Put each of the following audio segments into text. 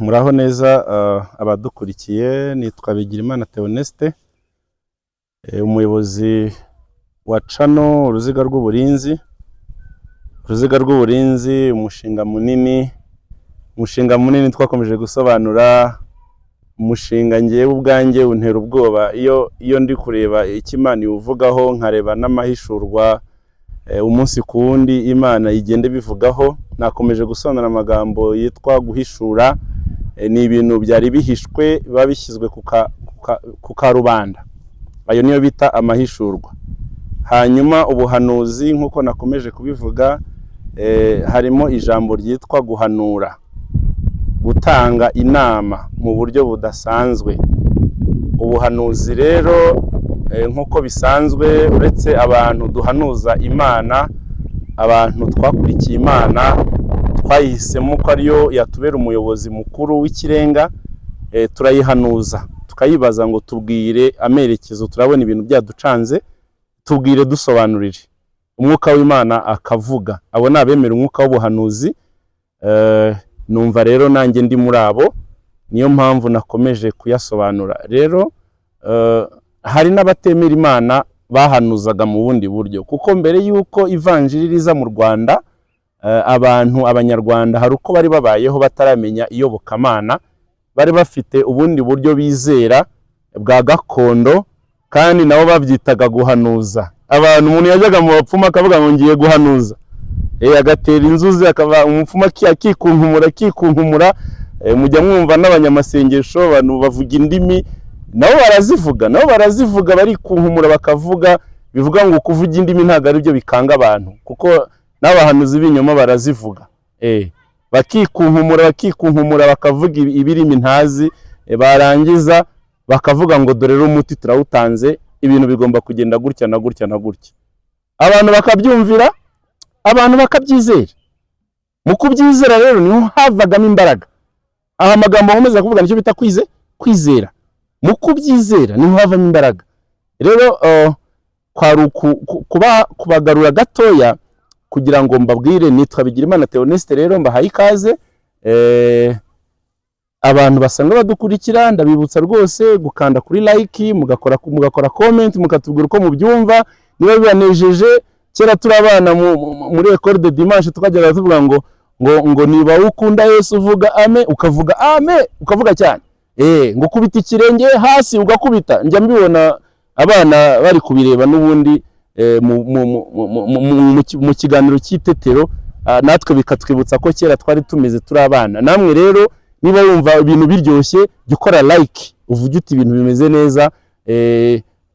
muraho neza abadukurikiye. Nitwa Bigirimana Theoneste, umuyobozi wa Channel Uruziga rw'Uburinzi. Uruziga rw'Uburinzi umushinga munini twakomeje gusobanura. Umushinga ngiye ubwanjye untera ubwoba iyo ndi kureba ikimana ivugaho, nkareba n'amahishurwa umunsi ku wundi Imana igende bivugaho. Nakomeje gusonera amagambo yitwa guhishura. Ni ibintu byari bihishwe babishyizwe ku karubanda, ayo niyo bita amahishurwa. Hanyuma ubuhanuzi nkuko nakomeje kubivuga, harimo ijambo ryitwa guhanura, gutanga inama mu buryo budasanzwe. Ubuhanuzi rero nkuko bisanzwe, uretse abantu duhanuza Imana, abantu twakurikiye Imana twayihisemo ko ariyo yatubera umuyobozi mukuru w'ikirenga, turayihanuza tukayibaza ngo tubwire amerekezo, turabona ibintu byaducanze, tubwire dusobanurire. Umwuka w'Imana akavuga. Abo ni abemera umwuka w'ubuhanuzi. Numva rero nanjye ndi muri abo, niyo mpamvu nakomeje kuyasobanura. Rero hari n'abatemera Imana bahanuzaga mu bundi buryo, kuko mbere yuko ivanjiri riza mu Rwanda, abanyarwanda hari uko bari babayeho bataramenya iyobokamana, bari bafite ubundi buryo bizera bwa gakondo, kandi nabo babyitaga guhanuza. Abantu, umuntu yajyaga mu bapfumu akavuga ngo ngiye guhanuza, agatera inzuzi, akaba umupfumu akikunkumura. Mujya mwumva n'abanyamasengesho, abantu bavuga indimi, nabo barazivuga bari kunkumura bakavuga, bivuga ngo kuvuga indimi ntabwo ari byo bikanga abantu, kuko n'abahanuzi b'inyuma barazivuga. Bakikunkumura bakavuga ibirimi ntazi, barangiza bakavuga ngo dore rero umuti turawutanze, ibintu bigomba kugenda gutya na gutya na gutya. Abantu bakabyumvira, abantu bakabyizera. Mu kubyizera rero niho havagamo imbaraga. Aha amagambo nkomeza kuvuga nicyo bita kwizera. Mu kubyizera niho havamo imbaraga. Rero kubagarura gatoya kugira ngo mbabwire, nitwa Bigirimana Theoneste. Rero mbahaye ikaze. Abantu basanga badukurikira, ndabibutsa rwose gukanda kuri like, mugakora comment, mukatubwira uko mubyumva, niba bibanejeje. Kera turi abana muri école de dimanche tukajya tuvuga ngo niba ukunda Yesu uvuga amen, ukavuga amen, ukavuga cyane. Ngo kubita ikirenge hasi ugakubita. Njya mbibona abana bari kubireba n'ubundi mu kiganiro cy'itetero, natwe bikatwibutsa ko kera twari tumeze turi abana. Namwe rero niba wumva ibintu biryoshye, jya ukora like, uvuge uti ibintu bimeze neza,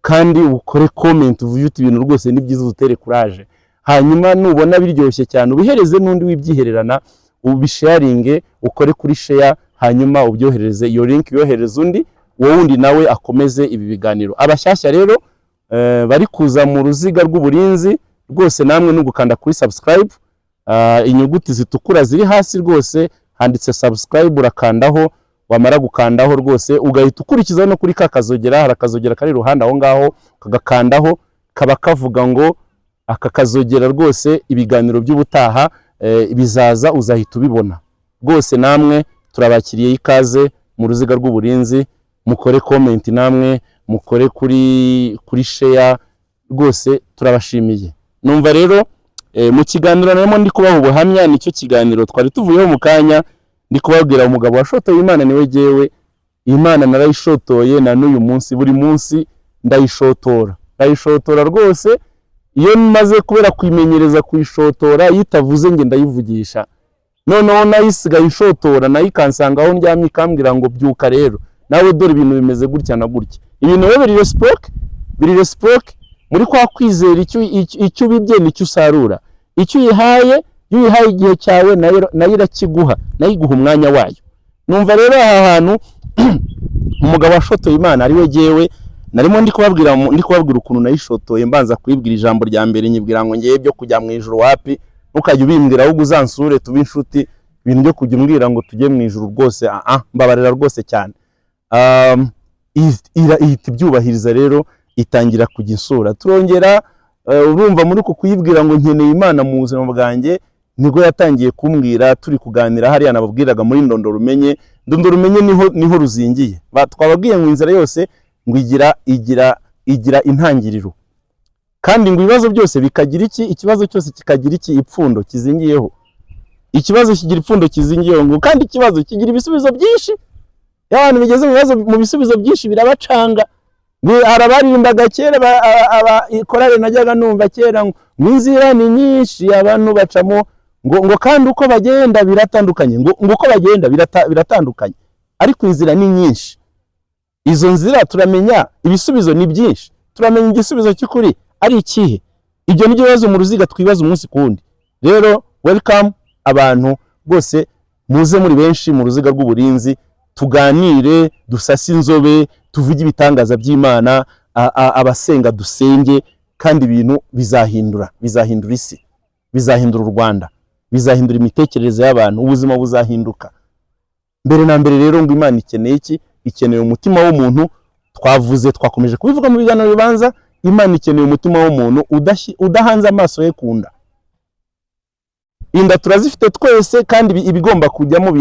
kandi ukore comment, uvuge uti ibintu rwose ni byiza, utere courage. Hanyuma nubona biryoshye cyane, ubihereze n'undi wibyihererana, ubisharinge, ukore kuri share, hanyuma ubyohereze iyo link, yohereze undi, wowe undi nawe akomeze ibi biganiro. Abashyashya rero bari kuza mu Ruziga rw'Uburinzi, rwose namwe no gukanda kuri subscribe, inyuguti zitukura ziri hasi rwose handitse subscribe, urakandaho. Wamara gukandaho rwose ugahita ukurikiza no kuri kakazogera, hari akazogera kari iruhande aho ngaho, kagakandaho, kaba kavuga ngo aka kazogera rwose ibiganiro by'ubutaha bizaza uzahita ubibona. Rwose namwe turabakiriye ikaze mu Ruziga rw'Uburinzi. Mukore comment, namwe mukore kuri share, rwose turabashimiye. Numva rero mu kiganiro narimo ndi kubaha ubuhamya, nicyo kiganiro twari tuvuyeho mu kanya. Ndi kubabwira umugabo washotoye Imana niwe jewe. Imana narayishotoye, na n'uyu munsi buri munsi ndayishotora rwose. Iyo maze kubera kwimenyereza kuyishotora, yitavuze nge ndayivugisha. Noneho nayisigaye ishotora, nayikansangaho ndyamye, ikambwira ngo byuka rero nawe dore ibintu bimeze gutya na gutya. Ibintu rero biri reciproke muri kwa kwizera. Icyo ubibye nicyo usarura. Icyo uyihaye igihe cyawe, nayo irakiguha, nayiguha umwanya wayo. Numva rero aha hantu umugabo washotoye Imana ari we jewe, narimo ndi kubabwira ukuntu nayishotoye, mbanza kwibwira ijambo rya mbere, nyibwira ngo ngiye byo kujya mu ijuru wapi, ukajya ubimbwira ahubwo uzansure tube inshuti. Ibintu byo kujya umbwira ngo tujye mu ijuru rwose mbabarira rwose cyane. Ihita ibyubahiriza rero, itangira kujya insura. Turongera urumva muri uko kuyibwira ngo nkeneye Imana mu buzima bwanjye, nibwo yatangiye kumbwira turi kuganira hariya nababwiraga muri Ndondoro Umenye, ndondora umenye niho ruzingiye. Twababwiye ngo inzira yose ngo igira intangiriro, kandi ngo ibibazo byose bikagira iki, ikibazo cyose kikagira iki, ipfundo kizingiyeho. Ikibazo kigira ipfundo kizingiyeho, ngo kandi ikibazo kigira ibisubizo byinshi. Abantu bigeze mu bisubizo byinshi birabacanga. Arabaririmbaga kera korale najyaga numva kera ngo inzira ni nyinshi abantu bacamo, ngo kandi uko bagenda biratandukanye, ngo uko bagenda biratandukanye, ariko inzira ni nyinshi. Izo nzira turamenya ibisubizo ni byinshi, turamenya igisubizo cy'ukuri ari ikihe. Ibyo ni byo bibazo mu ruziga twibaza umunsi kundi. Rero welcome abantu bose, muze muri benshi mu ruziga rw'uburinzi, tuganire, dusase inzobe, tuvuge ibitangaza by'Imana, abasenga dusenge, kandi ibintu bizahindura isi, bizahindura u Rwanda, bizahindura imitekerereze y'abantu, ubuzima buzahinduka. Mbere na mbere rero ngo Imana ikeneye iki? Ikeneye umutima w'umuntu. Twakomeje kubivuga mu biganiro bibanza, Imana ikeneye umutima w'umuntu udahanze amaso ye kunda. Inda turazifite twese, kandi ibigomba kujyamo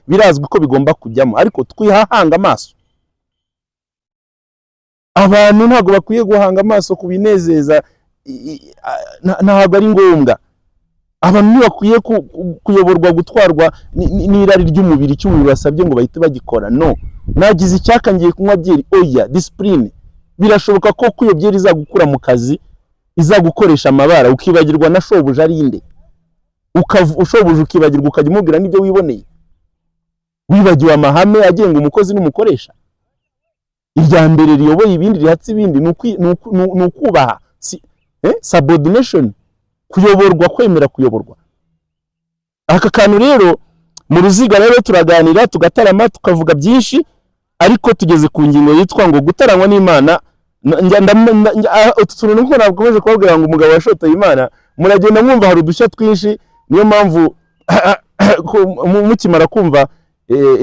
birazwi ko bigomba kujyamo, ariko twihahanga amaso. Abantu ntabwo bakwiye guhanga amaso ku binezeza, ntabwo ari ngombwa. Abantu ntibakwiye kuyoborwa, gutwarwa n'irari ry'umubiri, cy'umubiri basabye ngo bahite bagikora. No, nagize icyaka ngiye kunywa byeri, oya, discipline. Birashoboka ko kuyo byeri izagukura mu kazi, izagukoresha amabara, ukibagirwa na shobuja ari inde, ushoboje ukibagirwa, ukajya umubwira n'ibyo wiboneye, wibagiwe amahame agenga umukozi n'umukoresha. Irya mbere riyoboye ibindi, rihatse ibindi, ni ukubaha, subordination, kuyoborwa, kwemera kuyoborwa. Aka kantu rero mu ruziga rero turaganira, tugatarama, tukavuga byinshi, ariko tugeze ku ngingo yitwa ngo gutaranywa n'Imana. Utuntu nuko nakomeje kubabwira ngo umugabo washotoye Imana, muragenda mwumva hari udushya twinshi. Niyo mpamvu mukimara kumva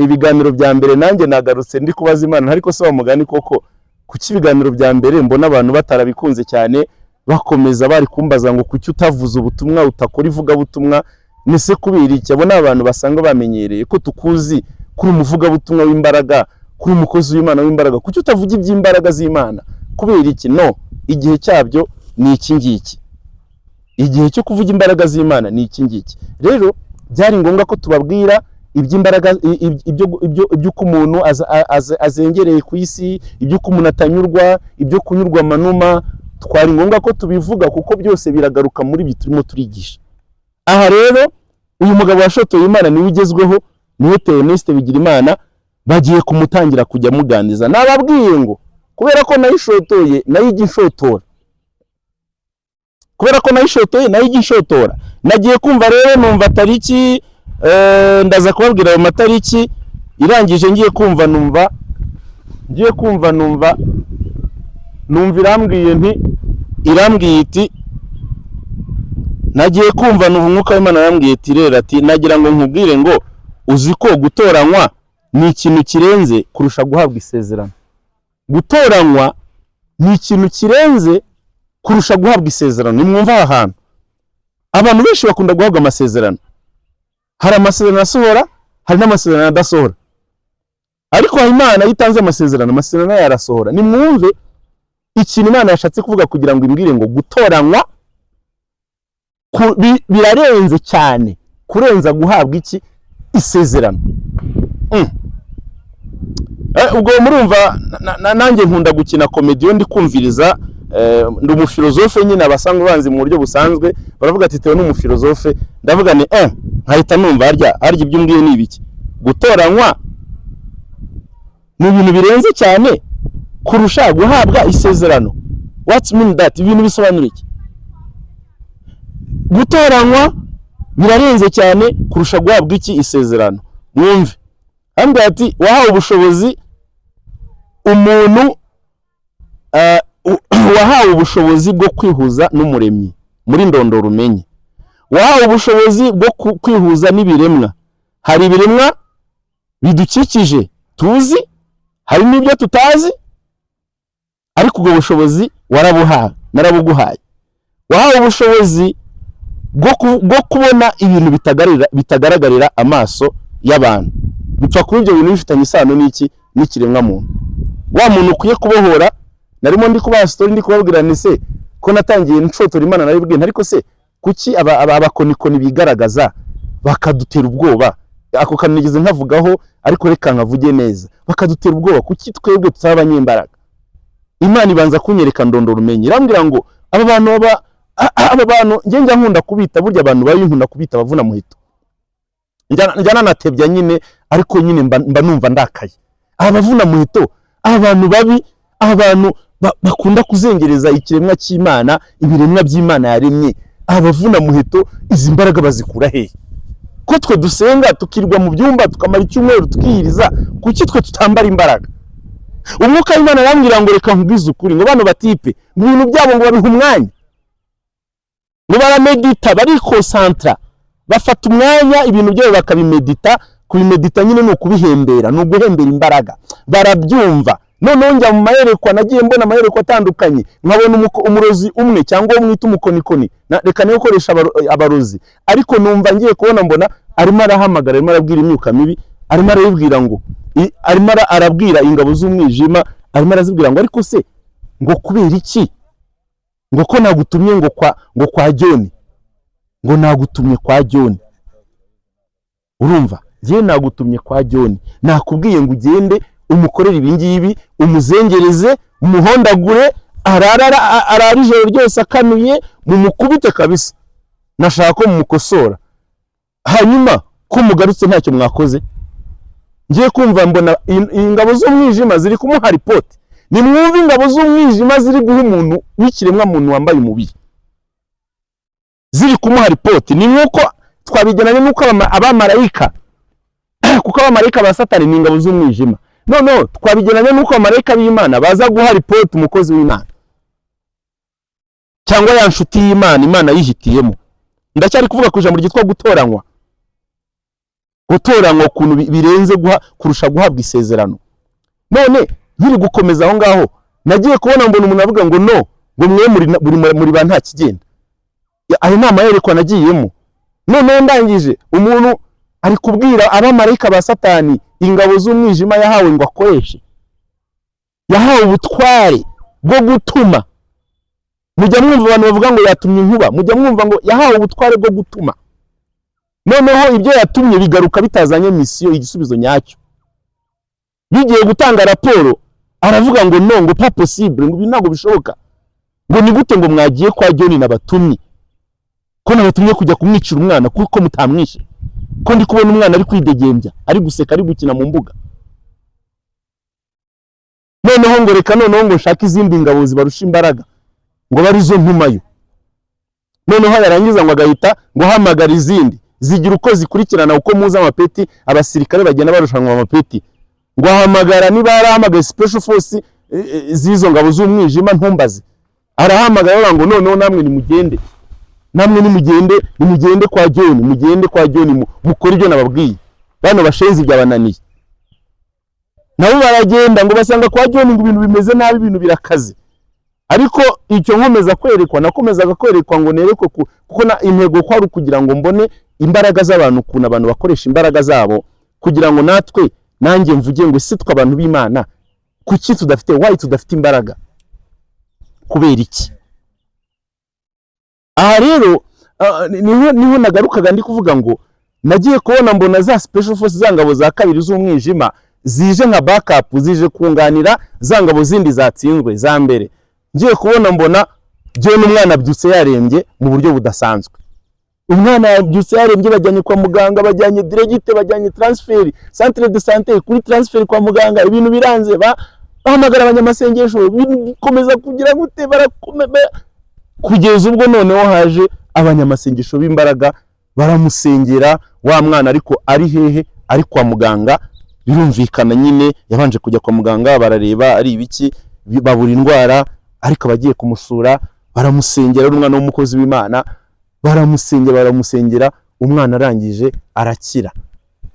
ibiganiro bya mbere, nanjye nagarutse ndi kubaza Imana, ariko se mugani koko kuki ibiganiro bya mbere mbona abantu batarabikunze cyane, bakomeza bari kumbaza ngo kuki utavuza ubutumwa, utakora ivuga butumwa. Nese kubera iki? Abo n'abantu basanga bamenyereye ko tukuzi kuri umuvuga butumwa w'imbaraga, kuri umukozi w'Imana w'imbaraga, kuki utavuga iby'imbaraga z'Imana? Kubera iki? No, igihe cyabyo ni iki ngiki. Igihe cyo kuvuga imbaraga z'Imana ni iki ngiki. Rero byari ngombwa ko tubabwira iby'imbaraga, ibyo ko umuntu azengereye ku isi, ibyo ko umuntu atanyurwa, ibyo kunyurwa manuma. Twari ngombwa ko tubivuga kuko byose biragaruka muri byo turimo turigisha. Aha rero uyu mugabo washotoye Imana niwe ugezweho, niwe Theoneste Bigirimana, bagiye kumutangira kujya muganiza. Nababwiye ngo kubera ko nayishotoye nayigishotora, kubera ko nayishotoye nayigishotora, nagiye kumva rero numva tariki, ndaza kubabwira ayo matariki. Irangije ngiye kumva numva irambwiye iti, nagiye kumva numva umwuka w'Imana yambwiye iti rero ati nagira ngo nkubwire ngo uzi ko gutoranywa ni ikintu kirenze kurusha guhabwa isezerano. Gutoranywa ni ikintu kirenze kurusha guhabwa isezerano. Nimwumva aha hantu, abantu benshi bakunda guhabwa amasezerano. Hari amasezerano asohora, hari n'amasezerano adasohora, ariko Imana yitanze amasezerano yarasohora. Nimwumve ikintu Imana yashatse kuvuga kugira ngo imbwire ngo gutoranywa birarenze cyane kurenza guhabwa iki, isezerano. Ubwo murumva nanjye nkunda gukina komediyo, ndi kumviriza, ndi umufilozofe nyine, abasanga banzi mu buryo busanzwe baravuga ati Theo ni umufilozofe. Ndavuga ni nkahita numva harya ibyo mbwiye ni ibiki. Gutoranywa ni ibintu birenze cyane kurusha guhabwa isezerano. What mean that? Ibintu bisobanura iki? Gutoranywa birarenze cyane kurusha guhabwa iki, isezerano. Mwumve, hambwa ati wahawe ubushobozi, umuntu wahawe ubushobozi bwo kwihuza n'umuremyi muri ndondoro umenye. Wahawe ubushobozi bwo kwihuza n'ibiremwa. Hari ibiremwa bidukikije tuzi, hari n'ibyo tutazi, ariko ubwo bushobozi warabuhawe, narabuguhaye. Wahawe ubushobozi bwo kubona ibintu bitagaragarira amaso y'abantu. bipfa kuri ibyo bintu bifitanye isano n'iki n'ikiremwa muntu. Wa muntu ukwiye kubohora, narimo ndi kubaha story ndi kubabwira ni se ko natangiye nshotora Imana naribwiye, ariko se kuki abakonikoni bigaragaza bakadutera ubwoba? Ako kanigeze nkavugaho, ariko reka nkavuge neza, bakadutera ubwoba kuki twebwe tutabanyembaraga. Imana ibanza kunyereka ndondora umenye, irambwira ngo aba bantu njya nkunda kubita, burya abantu bayi nkunda kubita bavuna muhito, njyana natebya nyine, ariko nyine mba numva ndakaye. Abavuna muhito, abantu babi, abantu bakunda kuzengereza ikiremwa cy'Imana, ibiremwa by'Imana yaremye, abavuna muhito izi mbaraga bazikura hehe? Ko twe dusenga tukirwa mu byumba tukamara icyumweru tukiyiriza, kuki twe tutambara imbaraga? Umwuka w'Imana arambwira ngo reka nkubwize ukuri, ngo bano batipe ibintu byabo ngo babiha umwanya, ngo baramedita, bari concentra, bafata umwanya ibintu byabo bakabimedita. Kubimedita nyine ni ukubihembera, ni uguhembera imbaraga, barabyumva. None njya mu mayerekwa, nagiye mbona amayerekwa atandukanye, nkabona umurozi umwe cyangwa umwita umukonikoni, reka niyo ukoresha abarozi, ariko numva ngiye kubona mbona arimo arahamagara, arimo arabwira imyuka mibi, arimo arabibwira ngo, arimo arabwira ingabo z'umwijima, arimo arazibwira ngo ariko se ngo kubera iki, ngo ko nagutumye ngo kwa John, ngo nagutumye kwa John. Urumva, je nagutumye kwa John, nakubwiye ngo ugende umukorera ibingibi, umuzengereze, umuhondagure, arara ijoro ryose akanuye, mumukubite kabisa, nashaka ko mumukosora, hanyuma ko mugarutse ntacyo mwakoze. Ngiye kumva mbona ingabo z'umwijima ziri kumuha report. Ni mwumva ingabo z'umwijima ziri guha umuntu w'ikiremwa muntu wambaye umubiri, ziri kumuha report. Ni nkuko twabigenanye nuko abamarayika, kuko abamarayika ba Satani ni ingabo z'umwijima, no twabigenanye nuko abamarayika b'Imana baza guha report umukozi w'Imana cyangwa ya nshuti y'Imana Imana yihitiyemo. Ndacyari kuvuga ku ijambo ryitwa gutoranywa, gutoranywa ukuntu birenze kurusha guhabwa isezerano. None nkiri gukomeza aho ngaho, nagiye kubona mbona umuntu avuga ngo no, ngo mwe muri ba nta kigenda. Ayo nama yerekwa nagiyemo. None ndangije umuntu ari kubwira abamarayika ba Satani ingabo z'umwijima yahawe ngo akoreshe, yahawe ubutware bwo gutuma. Mujya mwumva abantu bavuga ngo yatumye inkuba, mujya mwumva ngo yahawe ubutware bwo gutuma. Noneho ibyo yatumye bigaruka bitazanye misiyo, igisubizo nyacyo. Bigiye gutanga raporo, aravuga ngo no, ngo pas possible, ngo ntabwo bishoboka. Ngo ni gute ngo mwagiye kwa John nabatumye, ko nabatumye kujya kumwicira umwana kuko mutamwishe, ko ndi kubona umwana ari kwidegembya, ari guseka, ari gukina mu mbuga. Noneho ngo reka noneho ngo nshaka izindi ngabo zibarusha imbaraga, ngo bari zo ntumayo. Noneho yarangiza ngo agahita ngo hamagara izindi zigira uko zikurikirana, uko muza amapeti, abasirikare bagenda barushanwa amapeti. Ngo ahamagara, niba arahamagaye special force zizo ngabo z'umwijima ntumbaze, arahamagara ngo noneho namwe nimugende, namwe nimugende kwa John, mugende kwa John mukora ibyo nababwiye. Bano bashenzi byabananiye, nabo baragenda ngo basanga kwa John ngo ibintu bimeze nabi, ibintu birakaze. Ariko icyo nkomeza kwerekwa, nakomezaga kwerekwa ngo nerekwe kuko na intego kwari kugira ngo mbone imbaraga z'abantu, kuna abantu bakoresha imbaraga zabo kugira ngo natwe nanjye mvuge ngo sitwa abantu b'Imana, kuki tudafite, why tudafite imbaraga, kubera iki? Aha rero niho nagarukaga ndi kuvuga ngo nagiye kubona mbona za special force zangabo za kabiri z'umwijima zije nka backup, zije kunganira zangabo zindi zatsinzwe za mbere. Ngiye kubona mbona John umwana byutse yarembye mu buryo budasanzwe. Umwana yabyutse yarembye, bajyanye kwa muganga, bajyanye direct, bajyanye transfer, centre de santé, kuri transfer kwa muganga, ibintu biranze, bahamagara abanyamasengesho, bikomeza kugira gute, kugeza ubwo noneho haje abanyamasengesho b'imbaraga, baramusengera wa mwana, ariko ari hehe? Ari kwa muganga. Birumvikana nyine yabanje kujya kwa muganga, barareba ari ibiki, babura indwara, ariko bagiye kumusura baramusengera, umwana w'umukozi w'Imana, baramusengera, umwana arangije arakira.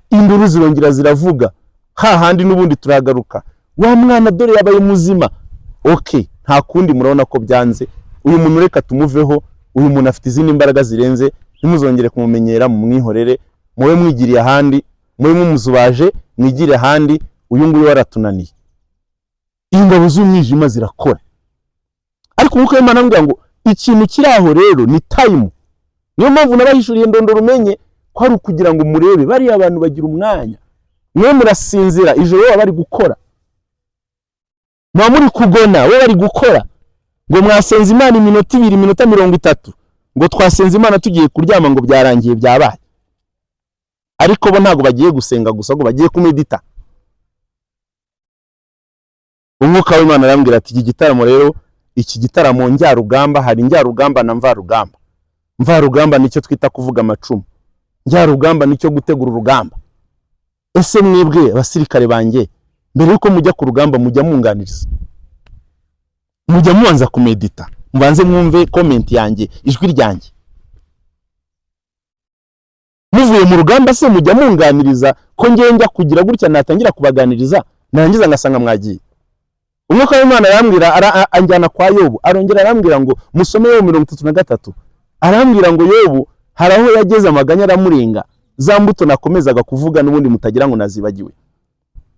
Induru zirongera ziravuga, hahandi n'ubundi turagaruka, wa mwana dore yabaye muzima. Okay, nta kundi murabona ko byanze, uyu muntu reka tumuveho, uyu muntu afite izindi imbaraga zirenze, ntimuzongere kumumenyera, mu mwihorere, muwe mwigiriye ahandi, muwe mumuzubaje, mwigire handi uyu nguyu waratunaniye. Ingabo z'umwijima zirakora. Ariko Umwuka w'Imana ambwira ngo ikintu kiraho rero ni time. Niyo mpamvu nabahishuriye ndondoro umenye ko ari ukugira ngo murebe bari abantu bagira umwanya. Mwe murasinzira ijoro bari gukora. Muri kugona we bari gukora. Ngo mwasenze Imana iminota 2 iminota 30 ngo twasenze Imana tugiye kuryama ngo byarangiye byabaye. Ariko bo ntago bagiye gusenga gusa ngo bagiye kumedita. Umwuka w'Imana arambwira ati iki gitaramo rero, iki gitaramo njyarugamba, hari njyarugamba na mvarugamba. Mvarugamba nicyo twita kuvuga amacumu, njyarugamba nicyo gutegura urugamba. Ese mwebwe abasirikare banjye, mbere yuko mujya ku rugamba mujya munganiriza, mujya mubanza kumedita, mubanze mwumve comment yanjye, ijwi ryanjye. Muvuye mu rugamba se mujya munganiriza ko njya kugira gutya natangira kubaganiriza narangiza ngasanga mwagiye. Umwuka w'Imana arambwira anjyana kwa Yobu, arongera arambwira ngo musome Yobu 33. Arambwira ngo Yobu haraho yageze amaganya aramurenga, za mbuto nakomezaga kuvuga n'ubundi mutagira ngo nazibagiwe.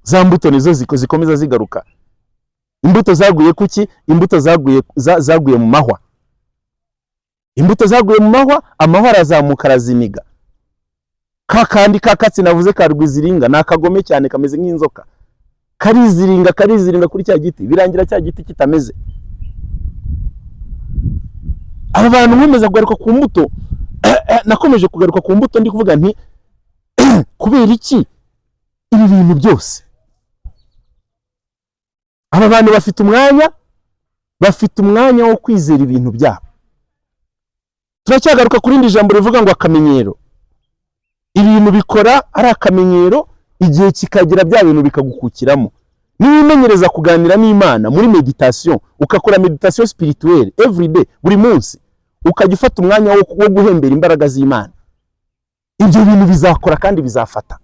Za mbuto nizo zikomeza zigaruka. Imbuto zaguye kuki? Imbuto zaguye mu mahwa. Imbuto zaguye mu mahwa, amahwa arazamuka araziniga. Kakandi kakatsi navuze karwiziringa nakagome cyane kameze nk'inzoka. Kariziringa kuri cya giti, birangira cya giti kitameze. Aba bantu nkomeza kugaruka ku mbuto, nakomeje kugaruka ku mbuto ndi kuvuga nti kubera iki ibi bintu byose. Aba bantu bafite umwanya wo kwizera ibintu byabo. Turacyagaruka kuri indi jambo rivuga ngo akamenyero. Ibintu bikora ari akamenyero, igihe kikagira bya bintu bikagukukiramo. Niwimenyereza kuganira n'Imana muri meditation, ukakora meditation spirituelle every day, buri munsi, ukajya ufata umwanya wo guhembera imbaraga z'Imana, ibyo bintu bizakora kandi bizafata.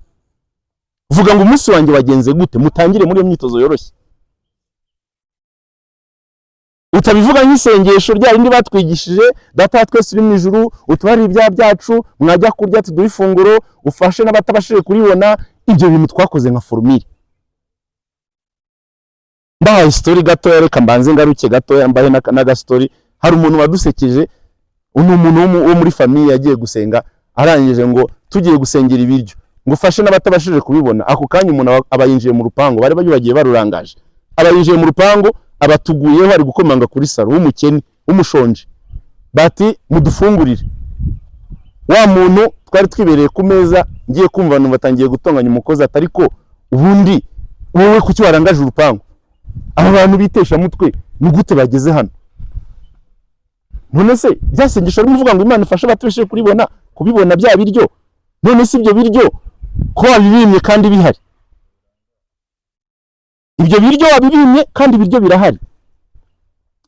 Vuga ngo umunsi wanjye wagenze gute, mutangire muri iyo myitozo yoroshye. Utabivuga nk'isengesho rya rindi batwigishije, data twese uri mu ijuru, utubari ibyaha byacu, mwajya kurya tuduha ifunguro, ufashe n'abatabashije kuribona. Ibyo bintu twakoze nka formule. Mbahaye story gato, reka mbanze ngaruke gato, yambaye na story. Hari umuntu wadusekeje, umuntu wo muri famille yagiye gusenga, arangije ngo tugiye gusengera ibiryo, ngo ufashe n'abatabashije kubibona. Ako kanya umuntu abayinjiye mu rupango, bari bagiye barurangaje, abayinjiye mu rupango, abatuguyeho ari gukomanga kuri saro, w'umukene umushonje, bati mudufungurire. Wa muntu twari twibereye ku meza, ngiye kumva abantu batangiye gutonganya umukozi, atari ko ubundi wowe kuki warangaje urupango? Aba bantu bitesha mutwe ni gute bageze hano? None se byasengesho ari muvuga ngo Imana ifashe abatubeshe kubibona bya biryo, none se ibyo biryo ko wabibimye kandi bihari? Ibyo biryo wabibimye kandi ibiryo birahari.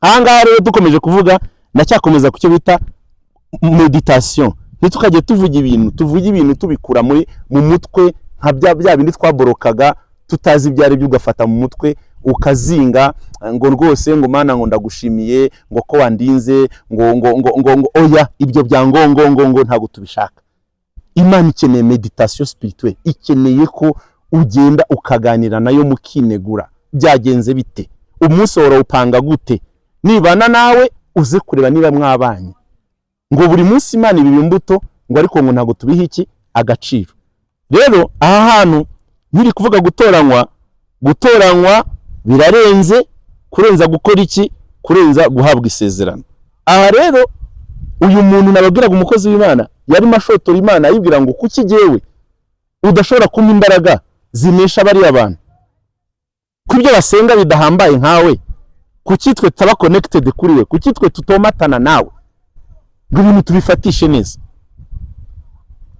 Ahangaha rero dukomeje kuvuga, ndacyakomeza kucyo bita meditation. Nitukaje tuvuga ibintu tubikura mu mutwe nka bya bindi twaborokaga tutazi ibyari byo, ugafata mu mutwe ukazinga ngo rwose ngo Mana ngo ndagushimiye ngo ko wandinze ngo oya, ibyo bya ngo ntago tubishaka. Imana ikeneye meditation spirituelle, ikeneye ko ugenda ukaganira nayo mukinegura. Byagenze bite? Umunsi wora upanga gute? Nibana nawe uze kureba niba mwabanye. Ngo buri munsi Imana ibi imbuto, ngo ariko ngo ntago tubiha iki agaciro. Rero aha hantu nyiri kuvuga gutoranywa birarenze, kurenza gukora iki? Kurenza guhabwa isezerano. Aha rero uyu muntu nababwiraga umukozi w'Imana yari mashotora Imana, ayibwira ngo kuki jewe udashobora kumpa imbaraga zinesha bari abantu, kubyo basenga bidahambaye nkawe, kuki twe taba connected kuri we, kuki twe tutomatana nawe ngo ibintu tubifatishe neza.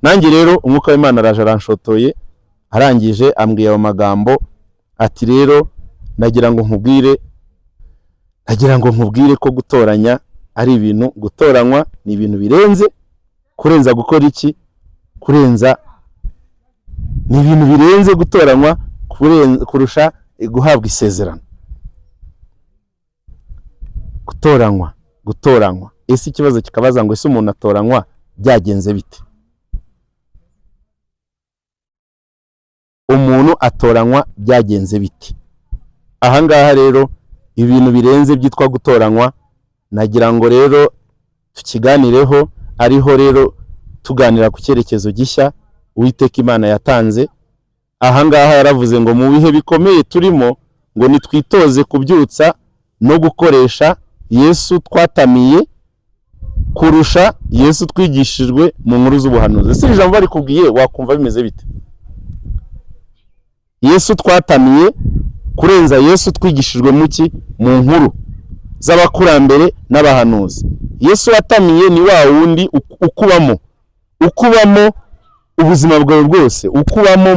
Nanjye rero Umwuka w'Imana araje aranshotoye, arangije ambwiye ayo magambo ati rero nagira ngo nkubwire ko gutoranya ari ibintu, gutoranywa ni ibintu birenze, kurenza gukora iki? Kurenza ni ibintu birenze gutoranywa kurusha guhabwa isezerano. Gutoranywa. Ese ikibazo kikabaza ngo ese umuntu atoranywa byagenze bite? umuntu atoranywa byagenze biti. Ahangaha rero ibintu birenze byitwa gutoranywa, nagira ngo rero tukiganireho, ariho rero tuganira ku cyerekezo gishya Uwiteka Imana yatanze. Ahangaha yaravuze ngo mu bihe bikomeye turimo, ngo nitwitoze kubyutsa no gukoresha Yesu twatamiye kurusha Yesu twigishijwe mu nkuru z'ubuhanuzi. Si ijambo bari kubwiye wakumva bimeze bite? Yesu twatamiye kurenza Yesu twigishijwe muki? Mu nkuru z'abakurambere n'abahanuzi. Yesu watamiye ni wa wundi ukubamo ubuzima bwawe bwose, ukubamo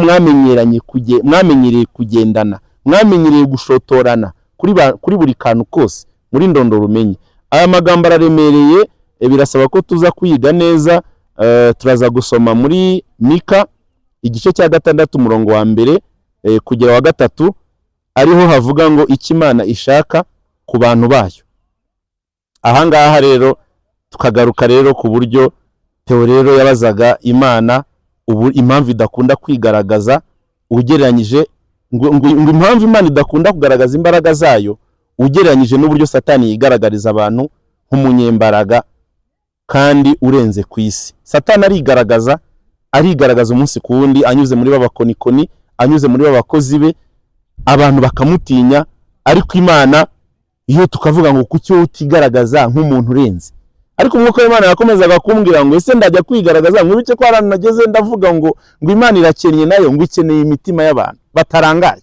mwamenyereye kugendana, mwamenyereye gushotorana kuri buri kantu kose, muri ndondoro umenye. Aya magambo araremereye, birasaba ko tuza kwiga neza. Turaza gusoma muri Mika igice cya 6 umurongo wa 1 kugera wa 3, ariho havuga ngo Imana ishaka ku bantu bayo. Ahangaha rero tukagaruka rero ku buryo Theo rero yabazaga Imana impamvu idakunda kwigaragaza, ugereranyije ngo impamvu Imana idakunda kugaragaza imbaraga zayo ugereranyije n'uburyo Satani yigaragariza abantu nk'umunyembaraga kandi urenze ku isi. Satani arigaragaza umunsi ku wundi, anyuze muri babakonikoni, anyuze muri babakozi be, abantu bakamutinya. Ariko Imana iyo tukavuga ngo kuki utigaragaza nk'umuntu urenze, ariko umwuka w'Imana yakomezaga kumbwira ngo ese ndajya kwigaragaza mwibice ko arantu nageze ndavuga ngo Imana irakennye, nayo ngo ikeneye imitima y'abantu batarangaye,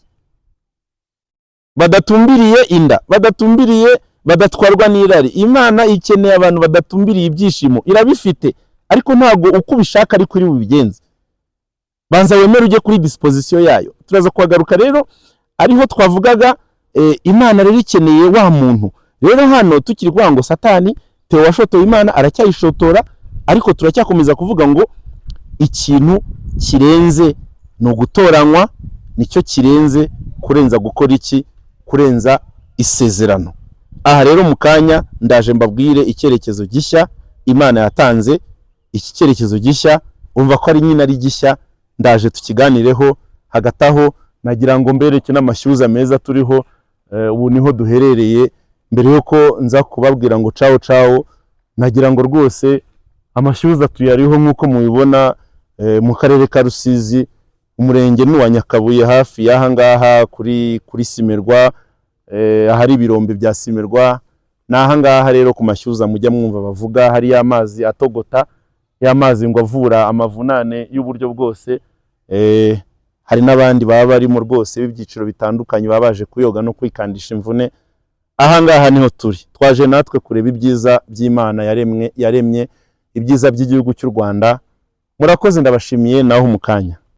badatumbiriye inda, badatwarwa n'irari. Imana ikeneye abantu badatumbiriye ibyishimo, irabifite ariko ntago uko ubishaka ari kuri bubigenze. Banza wemere ujye kuri disposition yayo. Turaza kugaruka rero ariho twavugaga Imana rero ikeneye wa muntu. Rero hano tukiri kuvuga ngo Satani Theo washotoye Imana aracyayishotora, ariko turacyakomeza kuvuga ngo ikintu kirenze no gutoranywa, nicyo kirenze kurenza gukora iki? Kurenza isezerano. Aha rero mu kanya ndaje mbabwire icyerekezo gishya Imana yatanze. Iki cyerekezo gishya umva ko ari nyina ari gishya, ndaje tukiganireho. Hagataho nagira ngo mbereke n'amashyuza meza turiho. Ubu niho duherereye. Mbere yuko nza kubabwira ngo cawo, nagira ngo rwose amashyuza tuyariho nk'uko mubibona mu karere ka Rusizi, umurenge n'uwa Nyakabuye, hafi y'ahangaha kuri Simerwa, ahari ibirombe bya Simerwa. N'ahangaha rero ku mashyuza mujya mwumva bavuga hari y'amazi atogota, y'amazi ngo avura amavunane y'uburyo bwose. Hari n'abandi baba barimo rwose b'ibyiciro bitandukanye baba baje kuyoga no kwikandisha imvune. Ahangaha niho turi, twaje natwe kureba ibyiza by'Imana yaremye, ibyiza by'igihugu cy'u Rwanda. Murakoze, ndabashimiye, naho mu kanya.